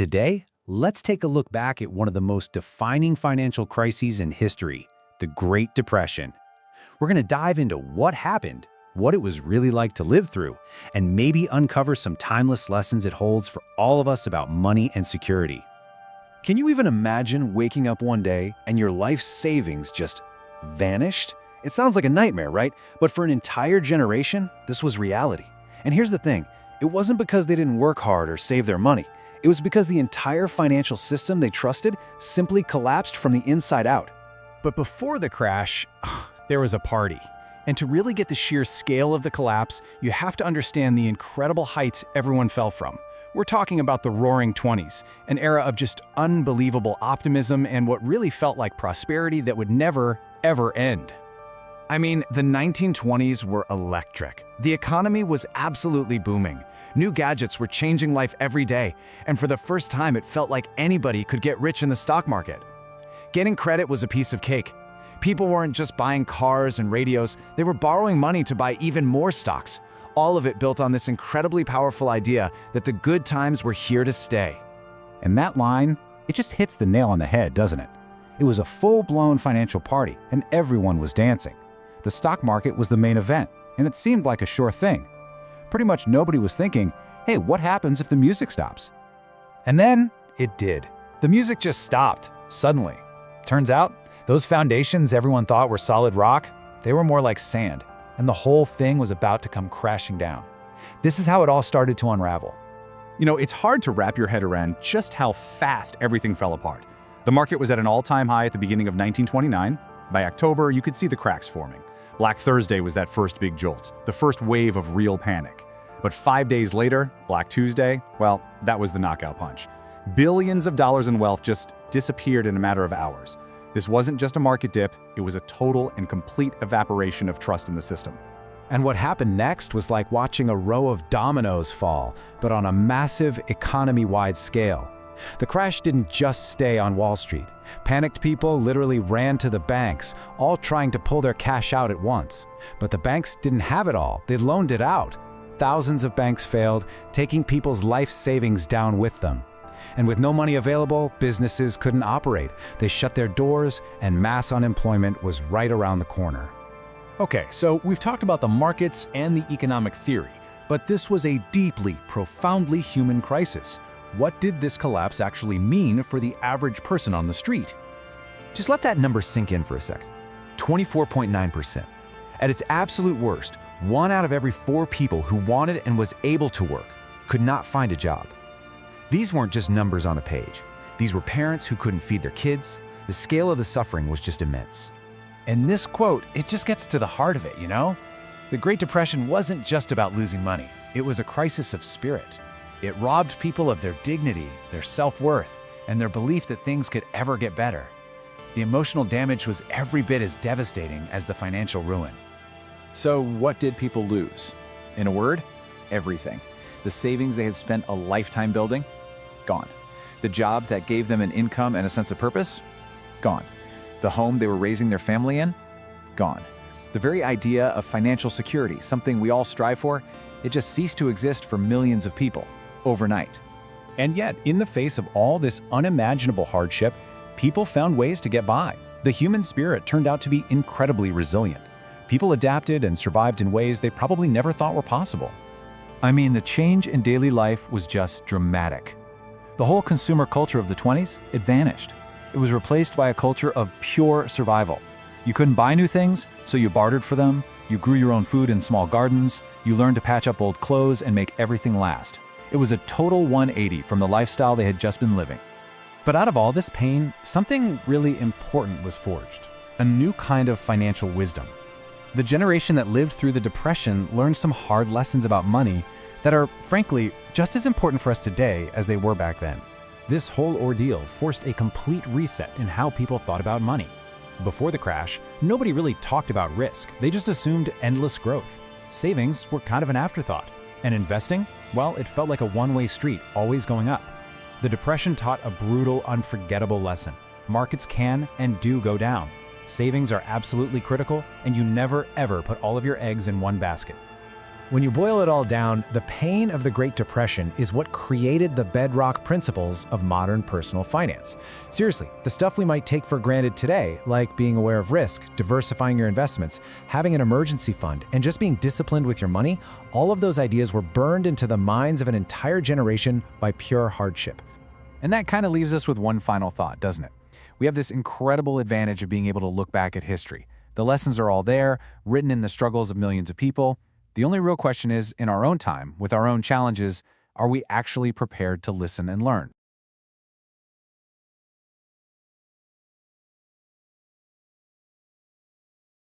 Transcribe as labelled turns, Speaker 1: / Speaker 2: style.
Speaker 1: Today, let's take a look back at one of the most defining financial crises in history, the Great Depression. We're going to dive into what happened, what it was really like to live through, and maybe uncover some timeless lessons it holds for all of us about money and security. Can you even imagine waking up one day and your life savings just vanished? It sounds like a nightmare, right? But for an entire generation, this was reality. And here's the thing, it wasn't because they didn't work hard or save their money. It was because the entire financial system they trusted simply collapsed from the inside out.
Speaker 2: But before the crash, there was a party. And to really get the sheer scale of the collapse, you have to understand the incredible heights everyone fell from. We're talking about the Roaring '20s, an era of just unbelievable optimism and what really felt like prosperity that would never, ever end. I mean, the 1920s were electric. The economy was absolutely booming. New gadgets were changing life every day, and for the first time it felt like anybody could get rich in the stock market. Getting credit was a piece of cake. People weren't just buying cars and radios, they were borrowing money to buy even more stocks. All of it built on this incredibly powerful idea that the good times were here to stay.
Speaker 1: And that line, it just hits the nail on the head, doesn't it? It was a full-blown financial party, and everyone was dancing. The stock market was the main event, and it seemed like a sure thing. Pretty much nobody was thinking, hey, what happens if the music stops?
Speaker 2: And then it did. The music just stopped, suddenly. Turns out, those foundations everyone thought were solid rock, they were more like sand, and the whole thing was about to come crashing down. This is how it all started to unravel.
Speaker 3: You know, it's hard to wrap your head around just how fast everything fell apart. The market was at an all-time high at the beginning of 1929. By October, you could see the cracks forming. Black Thursday was that first big jolt, the first wave of real panic. But 5 days later, Black Tuesday, well, that was the knockout punch. Billions of dollars in wealth just disappeared in a matter of hours. This wasn't just a market dip, it was a total and complete evaporation of trust in the system.
Speaker 2: And what happened next was like watching a row of dominoes fall, but on a massive economy-wide scale. The crash didn't just stay on Wall Street. Panicked people literally ran to the banks, all trying to pull their cash out at once. But the banks didn't have it all, they loaned it out. Thousands of banks failed, taking people's life savings down with them. And with no money available, businesses couldn't operate. They shut their doors, and mass unemployment was right around the corner.
Speaker 4: Okay, so we've talked about the markets and the economic theory, but this was a deeply, profoundly human crisis. What did this collapse actually mean for the average person on the street?
Speaker 5: Just let that number sink in for a second. 24.9%. At its absolute worst, 1 out of every 4 people who wanted and was able to work could not find a job. These weren't just numbers on a page. These were parents who couldn't feed their kids. The scale of the suffering was just immense.
Speaker 4: And this quote, it just gets to the heart of it, you know? The Great Depression wasn't just about losing money. It was a crisis of spirit. It robbed people of their dignity, their self-worth, and their belief that things could ever get better. The emotional damage was every bit as devastating as the financial ruin.
Speaker 6: So what did people lose? In a word, everything. The savings they had spent a lifetime building? Gone. The job that gave them an income and a sense of purpose? Gone. The home they were raising their family in? Gone. The very idea of financial security, something we all strive for, it just ceased to exist for millions of people, overnight.
Speaker 4: And yet, in the face of all this unimaginable hardship, people found ways to get by. The human spirit turned out to be incredibly resilient. People adapted and survived in ways they probably never thought were possible. I mean, the change in daily life was just dramatic. The whole consumer culture of the 20s, it vanished. It was replaced by a culture of pure survival. You couldn't buy new things, so you bartered for them. You grew your own food in small gardens. You learned to patch up old clothes and make everything last. It was a total 180 from the lifestyle they had just been living.
Speaker 2: But out of all this pain, something really important was forged. A new kind of financial wisdom. The generation that lived through the Depression learned some hard lessons about money that are, frankly, just as important for us today as they were back then. This whole ordeal forced a complete reset in how people thought about money. Before the crash, nobody really talked about risk. They just assumed endless growth. Savings were kind of an afterthought. And investing? Well, it felt like a one-way street, always going up. The Depression taught a brutal, unforgettable lesson. Markets can and do go down. Savings are absolutely critical, and you never ever put all of your eggs in one basket. When you boil it all down, the pain of the Great Depression is what created the bedrock principles of modern personal finance. Seriously, the stuff we might take for granted today, like being aware of risk, diversifying your investments, having an emergency fund, and just being disciplined with your money, all of those ideas were burned into the minds of an entire generation by pure hardship.
Speaker 3: And that kind of leaves us with one final thought, doesn't it? We have this incredible advantage of being able to look back at history. The lessons are all there, written in the struggles of millions of people. The only real question is, in our own time, with our own challenges, are we actually prepared to listen and learn?